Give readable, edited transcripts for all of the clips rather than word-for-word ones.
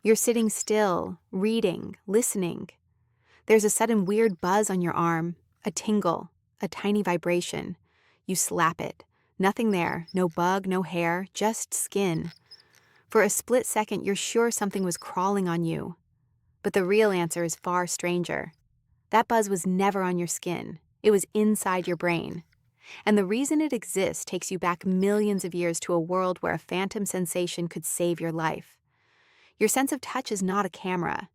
You're sitting still, reading, listening. There's a sudden weird buzz on your arm, a tingle, a tiny vibration. You slap it. Nothing there, no bug, no hair, just skin. For a split second, you're sure something was crawling on you. But the real answer is far stranger. That buzz was never on your skin. It was inside your brain. And the reason it exists takes you back millions of years to a world where a phantom sensation could save your life. Your sense of touch is not a camera.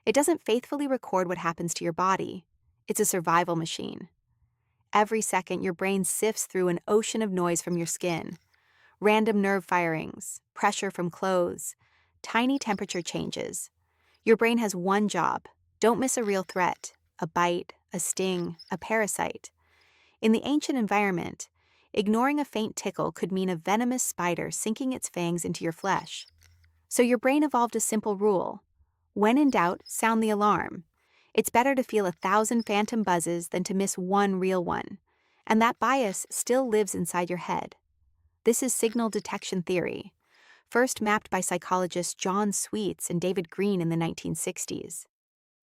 It doesn't faithfully record what happens to your body. It's a survival machine. Every second, your brain sifts through an ocean of noise from your skin. Random nerve firings, pressure from clothes, tiny temperature changes. Your brain has one job: don't miss a real threat, a bite, a sting, a parasite. In the ancient environment, ignoring a faint tickle could mean a venomous spider sinking its fangs into your flesh. So your brain evolved a simple rule: when in doubt, sound the alarm. It's better to feel 1,000 phantom buzzes than to miss one real one. And that bias still lives inside your head. This is signal detection theory, first mapped by psychologists John Sweets and David Green in the 1960s.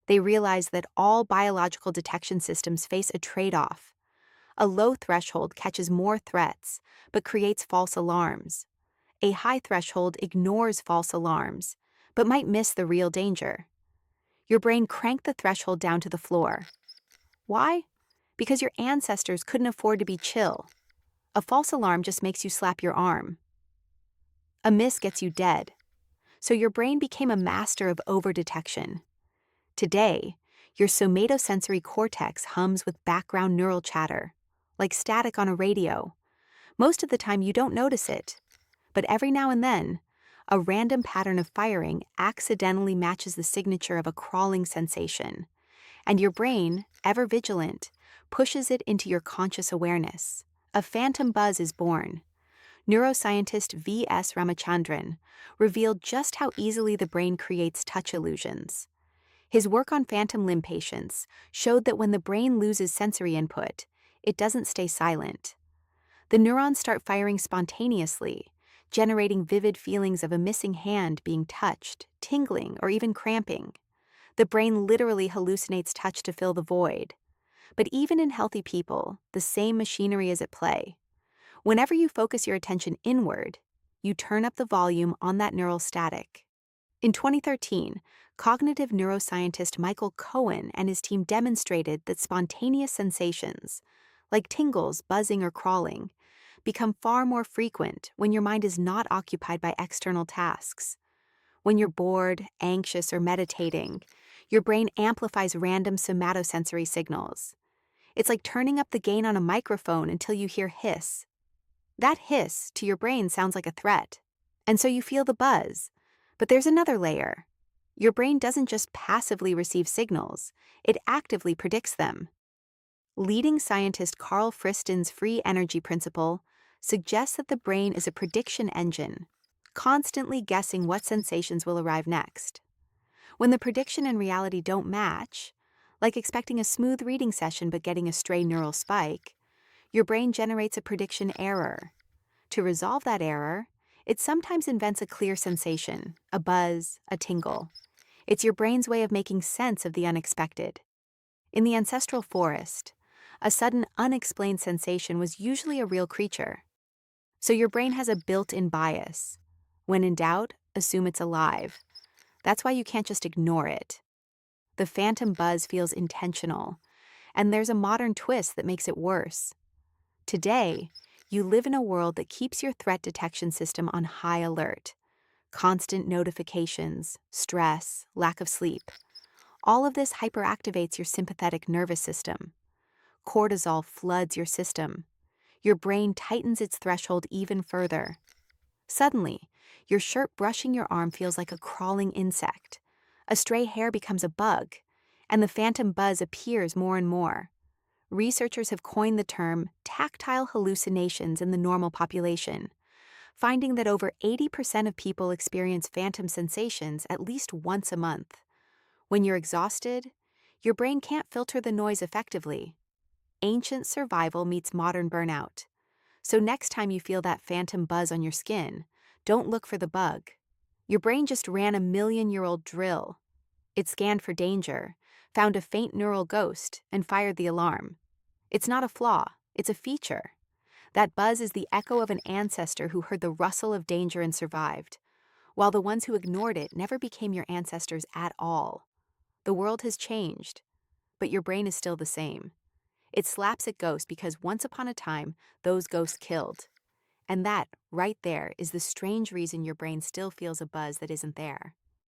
They realized that all biological detection systems face a trade-off. A low threshold catches more threats, but creates false alarms. A high threshold ignores false alarms, but might miss the real danger. Your brain cranked the threshold down to the floor. Why? Because your ancestors couldn't afford to be chill. A false alarm just makes you slap your arm. A miss gets you dead. So your brain became a master of overdetection. Today, your somatosensory cortex hums with background neural chatter, like static on a radio. Most of the time you don't notice it, but every now and then, a random pattern of firing accidentally matches the signature of a crawling sensation, and your brain, ever vigilant, pushes it into your conscious awareness. A phantom buzz is born. Neuroscientist V.S. Ramachandran revealed just how easily the brain creates touch illusions. His work on phantom limb patients showed that when the brain loses sensory input, it doesn't stay silent. The neurons start firing spontaneously, generating vivid feelings of a missing hand being touched, tingling, or even cramping. The brain literally hallucinates touch to fill the void. But even in healthy people, the same machinery is at play. Whenever you focus your attention inward, you turn up the volume on that neural static. In 2013, cognitive neuroscientist Michael Cohen and his team demonstrated that spontaneous sensations, like tingles, buzzing, or crawling, become far more frequent when your mind is not occupied by external tasks. When you're bored, anxious, or meditating, your brain amplifies random somatosensory signals. It's like turning up the gain on a microphone until you hear hiss. That hiss, to your brain, sounds like a threat, and so you feel the buzz. But there's another layer. Your brain doesn't just passively receive signals, it actively predicts them. Leading scientist Carl Friston's free energy principle suggests that the brain is a prediction engine, constantly guessing what sensations will arrive next. When the prediction and reality don't match, like expecting a smooth reading session but getting a stray neural spike, your brain generates a prediction error. To resolve that error, it sometimes invents a clear sensation, a buzz, a tingle. It's your brain's way of making sense of the unexpected. In the ancestral forest, a sudden unexplained sensation was usually a real creature. So your brain has a built-in bias. When in doubt, assume it's alive. That's why you can't just ignore it. The phantom buzz feels intentional, and there's a modern twist that makes it worse. Today, you live in a world that keeps your threat detection system on high alert. Constant notifications, stress, lack of sleep. All of this hyperactivates your sympathetic nervous system. Cortisol floods your system. Your brain tightens its threshold even further. Suddenly, your shirt brushing your arm feels like a crawling insect. A stray hair becomes a bug, and the phantom buzz appears more and more. Researchers have coined the term tactile hallucinations in the normal population, finding that over 80% of people experience phantom sensations at least once a month. When you're exhausted, your brain can't filter the noise effectively. Ancient survival meets modern burnout. So next time you feel that phantom buzz on your skin, don't look for the bug. Your brain just ran a million-year-old drill. It scanned for danger, found a faint neural ghost, and fired the alarm. It's not a flaw, it's a feature. That buzz is the echo of an ancestor who heard the rustle of danger and survived, while the ones who ignored it never became your ancestors at all. The world has changed, but your brain is still the same. It slaps at ghosts because once upon a time, those ghosts killed. And that, right there, is the strange reason your brain still feels a buzz that isn't there.